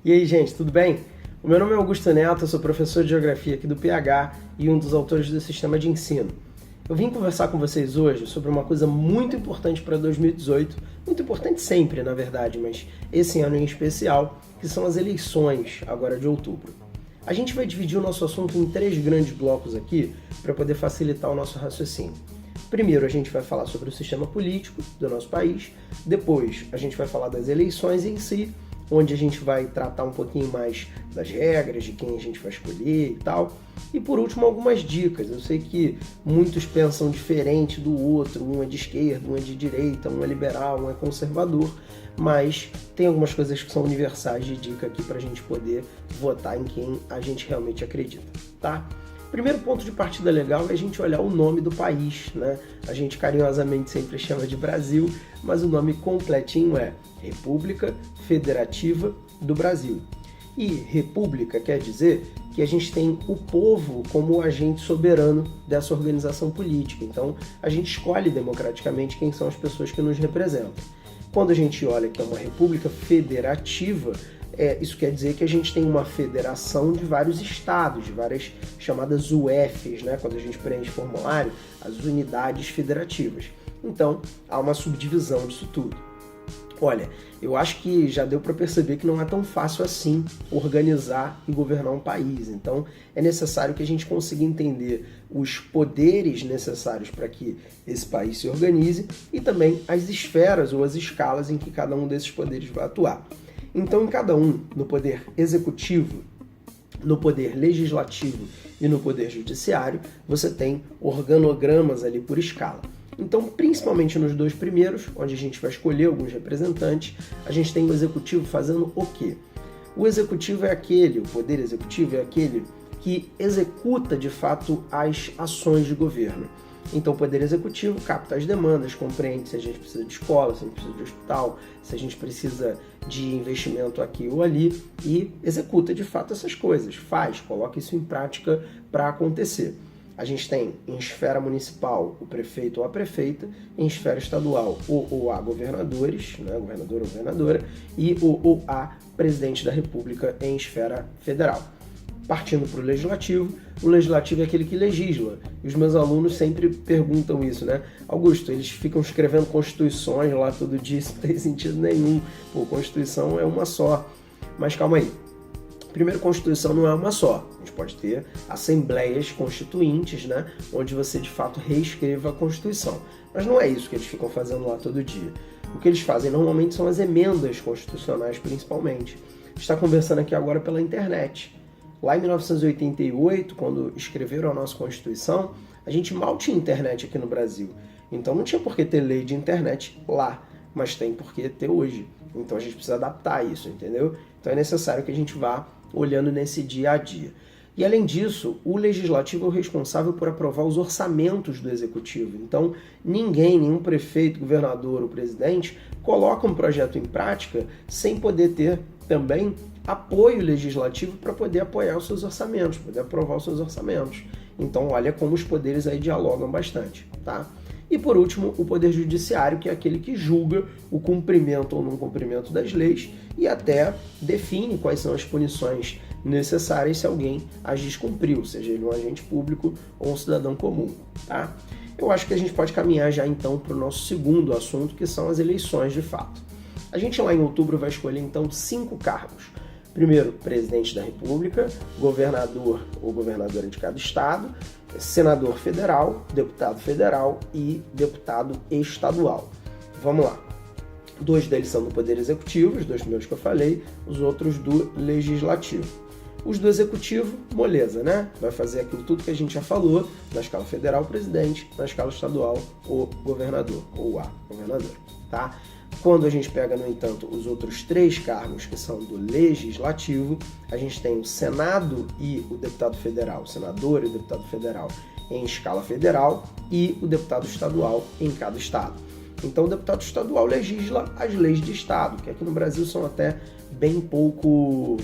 E aí, gente, tudo bem? O meu nome é Augusto Neto, eu sou professor de Geografia aqui do PH e um dos autores do Sistema de Ensino. Eu vim conversar com vocês hoje sobre uma coisa muito importante para 2018, muito importante sempre, na verdade, mas esse ano em especial, que são as eleições, agora de outubro. A gente vai dividir o nosso assunto em 3 grandes blocos aqui, para poder facilitar o nosso raciocínio. Primeiro, a gente vai falar sobre o sistema político do nosso país, depois a gente vai falar das eleições em si, onde a gente vai tratar um pouquinho mais das regras, de quem a gente vai escolher e tal. E por último, algumas dicas. Eu sei que muitos pensam diferente do outro, um é de esquerda, um é de direita, um é liberal, um é conservador, mas tem algumas coisas que são universais de dica aqui para a gente poder votar em quem a gente realmente acredita, tá? Primeiro ponto de partida legal é a gente olhar o nome do país, né? A gente carinhosamente sempre chama de Brasil, mas o nome completinho é República Federativa do Brasil. E república quer dizer que a gente tem o povo como o agente soberano dessa organização política. Então, a gente escolhe democraticamente quem são as pessoas que nos representam. Quando a gente olha que é uma república federativa, isso quer dizer que a gente tem uma federação de vários estados, de várias chamadas UFs, né? Quando a gente preenche formulário, as unidades federativas. Então, há uma subdivisão disso tudo. Olha, eu acho que já deu para perceber que não é tão fácil assim organizar e governar um país. Então, é necessário que a gente consiga entender os poderes necessários para que esse país se organize e também as esferas ou as escalas em que cada um desses poderes vai atuar. Então, em cada um, no poder executivo, no poder legislativo e no poder judiciário, você tem organogramas ali por escala. Então, principalmente nos 2 primeiros, onde a gente vai escolher alguns representantes, a gente tem o executivo fazendo o quê? O executivo é aquele, o poder executivo é aquele que executa de fato as ações de governo. Então, o Poder Executivo capta as demandas, compreende se a gente precisa de escola, se a gente precisa de hospital, se a gente precisa de investimento aqui ou ali e executa de fato essas coisas, coloca isso em prática para acontecer. A gente tem em esfera municipal o prefeito ou a prefeita, em esfera estadual o ou a governadores, né, governador ou governadora, e o ou a presidente da República em esfera federal. Partindo para o legislativo é aquele que legisla. E os meus alunos sempre perguntam isso, né? Augusto, eles ficam escrevendo constituições lá todo dia, isso não tem sentido nenhum. Pô, Constituição é uma só. Mas calma aí. Primeiro, Constituição não é uma só. A gente pode ter assembleias constituintes, né? Onde você, de fato, reescreva a Constituição. Mas não é isso que eles ficam fazendo lá todo dia. O que eles fazem normalmente são as emendas constitucionais, principalmente. A gente está conversando aqui agora pela internet. Lá em 1988, quando escreveram a nossa Constituição, a gente mal tinha internet aqui no Brasil. Então não tinha por que ter lei de internet lá, mas tem por que ter hoje. Então a gente precisa adaptar isso, entendeu? Então é necessário que a gente vá olhando nesse dia a dia. E além disso, o Legislativo é o responsável por aprovar os orçamentos do Executivo. Então nenhum prefeito, governador ou presidente coloca um projeto em prática sem poder ter também apoio legislativo para poder apoiar os seus orçamentos, poder aprovar os seus orçamentos. Então, olha como os poderes aí dialogam bastante, tá? E por último, o poder judiciário, que é aquele que julga o cumprimento ou não cumprimento das leis e até define quais são as punições necessárias se alguém as descumpriu, seja ele um agente público ou um cidadão comum, tá? Eu acho que a gente pode caminhar já então para o nosso segundo assunto, que são as eleições de fato. A gente lá em outubro vai escolher então 5 cargos. Primeiro, presidente da República, governador ou governadora de cada estado, senador federal, deputado federal e deputado estadual. Vamos lá. 2 deles são do Poder Executivo, os 2 primeiros que eu falei, os outros do Legislativo. Os do Executivo, moleza, né? Vai fazer aquilo tudo que a gente já falou, na escala federal, o presidente, na escala estadual, o governador ou a governadora, tá? Quando a gente pega, no entanto, os outros 3 cargos que são do Legislativo, a gente tem o Senado e o deputado federal, o senador e o deputado federal em escala federal e o deputado estadual em cada estado. Então, o deputado estadual legisla as leis de estado, que aqui no Brasil são até bem pouco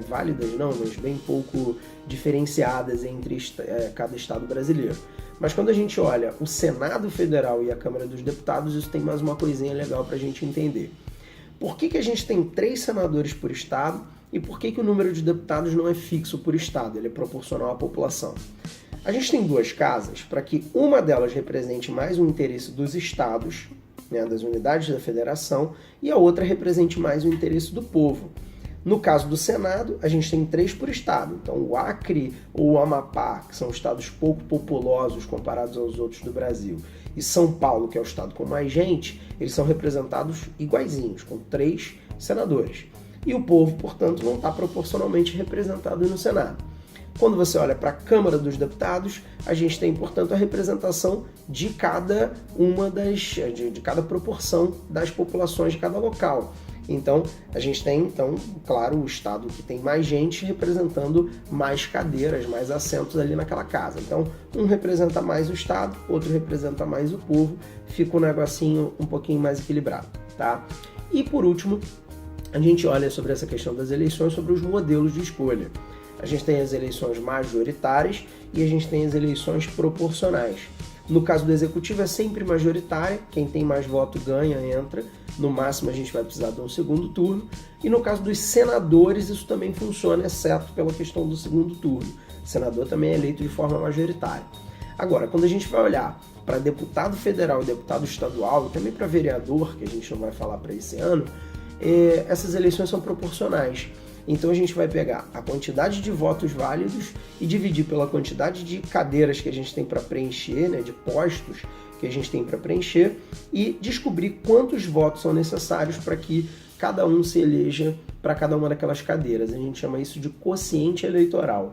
válidas, não, mas bem pouco diferenciadas entre cada estado brasileiro. Mas quando a gente olha o Senado Federal e a Câmara dos Deputados, isso tem mais uma coisinha legal para a gente entender. Por que a gente tem 3 senadores por estado e por que o número de deputados não é fixo por estado, ele é proporcional à população? A gente tem 2 casas para que uma delas represente mais o interesse dos estados, né, das unidades da federação, e a outra represente mais o interesse do povo. No caso do Senado, a gente tem 3 por estado. Então, o Acre ou o Amapá, que são estados pouco populosos comparados aos outros do Brasil, e São Paulo, que é o estado com mais gente, eles são representados iguaizinhos, com 3 senadores. E o povo, portanto, não está proporcionalmente representado no Senado. Quando você olha para a Câmara dos Deputados, a gente tem, portanto, a representação de cada uma de cada proporção das populações de cada local. Então, a gente tem, claro, o estado que tem mais gente representando mais cadeiras, mais assentos ali naquela casa. Então, um representa mais o estado, outro representa mais o povo, fica um negocinho um pouquinho mais equilibrado, tá? E, por último, a gente olha sobre essa questão das eleições, sobre os modelos de escolha. A gente tem as eleições majoritárias e a gente tem as eleições proporcionais. No caso do executivo é sempre majoritária, quem tem mais voto ganha, entra. No máximo a gente vai precisar de um segundo turno. E no caso dos senadores isso também funciona, exceto pela questão do segundo turno. O senador também é eleito de forma majoritária. Agora, quando a gente vai olhar para deputado federal e deputado estadual, e também para vereador, que a gente não vai falar para esse ano, essas eleições são proporcionais. Então a gente vai pegar a quantidade de votos válidos e dividir pela quantidade de cadeiras que a gente tem para preencher, né, de postos que a gente tem para preencher, e descobrir quantos votos são necessários para que cada um se eleja para cada uma daquelas cadeiras. A gente chama isso de quociente eleitoral.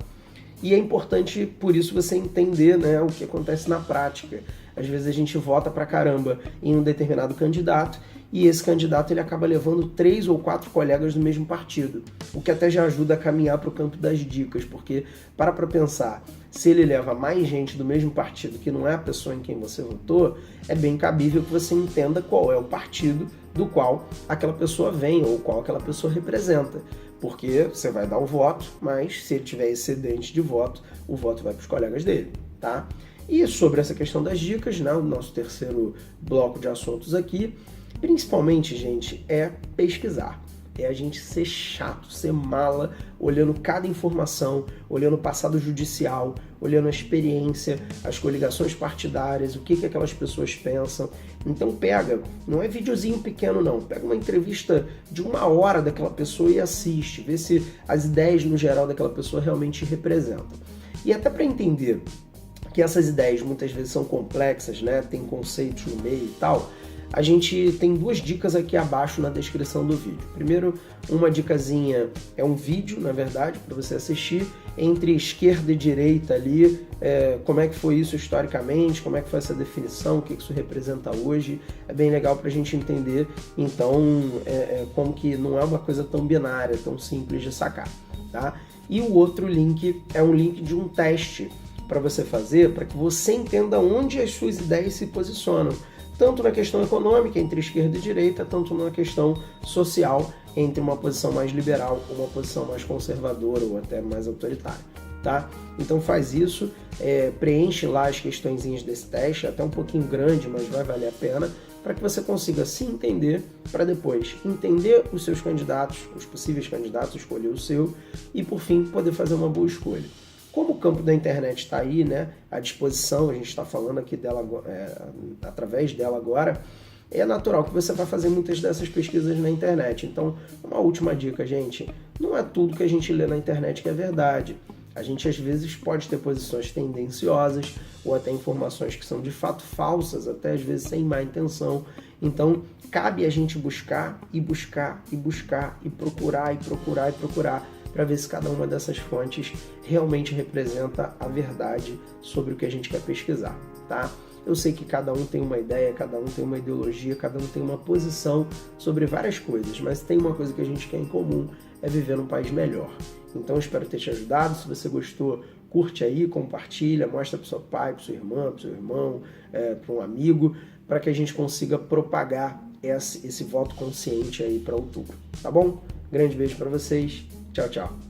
E é importante, por isso, você entender, né, o que acontece na prática. Às vezes a gente vota pra caramba em um determinado candidato e esse candidato ele acaba levando 3 ou 4 colegas do mesmo partido, o que até já ajuda a caminhar para o campo das dicas, porque para pensar, se ele leva mais gente do mesmo partido que não é a pessoa em quem você votou, é bem cabível que você entenda qual é o partido do qual aquela pessoa vem ou qual aquela pessoa representa. Porque você vai dar o voto, mas se ele tiver excedente de voto, o voto vai para os colegas dele, tá? E sobre essa questão das dicas, né, o nosso terceiro bloco de assuntos aqui, principalmente, gente, é pesquisar. É a gente ser chato, ser mala, olhando cada informação, olhando o passado judicial, olhando a experiência, as coligações partidárias, o que aquelas pessoas pensam. Então pega, não é videozinho pequeno não, pega uma entrevista de 1 hora daquela pessoa e assiste, vê se as ideias no geral daquela pessoa realmente representam. E até para entender que essas ideias muitas vezes são complexas, né, tem conceitos no meio e tal, a gente tem 2 dicas aqui abaixo na descrição do vídeo. Primeiro, uma dicasinha é um vídeo, na verdade, para você assistir, entre esquerda e direita ali, como é que foi isso historicamente, como é que foi essa definição, o que isso representa hoje. É bem legal para a gente entender, então, como que não é uma coisa tão binária, tão simples de sacar, tá? E o outro link é um link de um teste para você fazer, para que você entenda onde as suas ideias se posicionam, tanto na questão econômica, entre esquerda e direita, tanto na questão social, entre uma posição mais liberal ou uma posição mais conservadora ou até mais autoritária, tá? Então faz isso, preenche lá as questõezinhas desse teste, até um pouquinho grande, mas vai valer a pena, para que você consiga se entender, para depois entender os seus candidatos, os possíveis candidatos, escolher o seu, e por fim poder fazer uma boa escolha. Como o campo da internet está aí, né, à disposição, a gente está falando aqui dela, através dela agora, é natural que você vai fazer muitas dessas pesquisas na internet. Então, uma última dica, gente, não é tudo que a gente lê na internet que é verdade. A gente, às vezes, pode ter posições tendenciosas ou até informações que são de fato falsas, até às vezes sem má intenção. Então, cabe a gente buscar e buscar e buscar e procurar e procurar e procurar para ver se cada uma dessas fontes realmente representa a verdade sobre o que a gente quer pesquisar, tá? Eu sei que cada um tem uma ideia, cada um tem uma ideologia, cada um tem uma posição sobre várias coisas, mas tem uma coisa que a gente quer em comum, é viver num país melhor. Então eu espero ter te ajudado. Se você gostou, curte aí, compartilha, mostra para o seu pai, para sua irmã, para o seu irmão, para um amigo, para que a gente consiga propagar esse voto consciente aí para outubro, tá bom? Grande beijo para vocês. Tchau, tchau.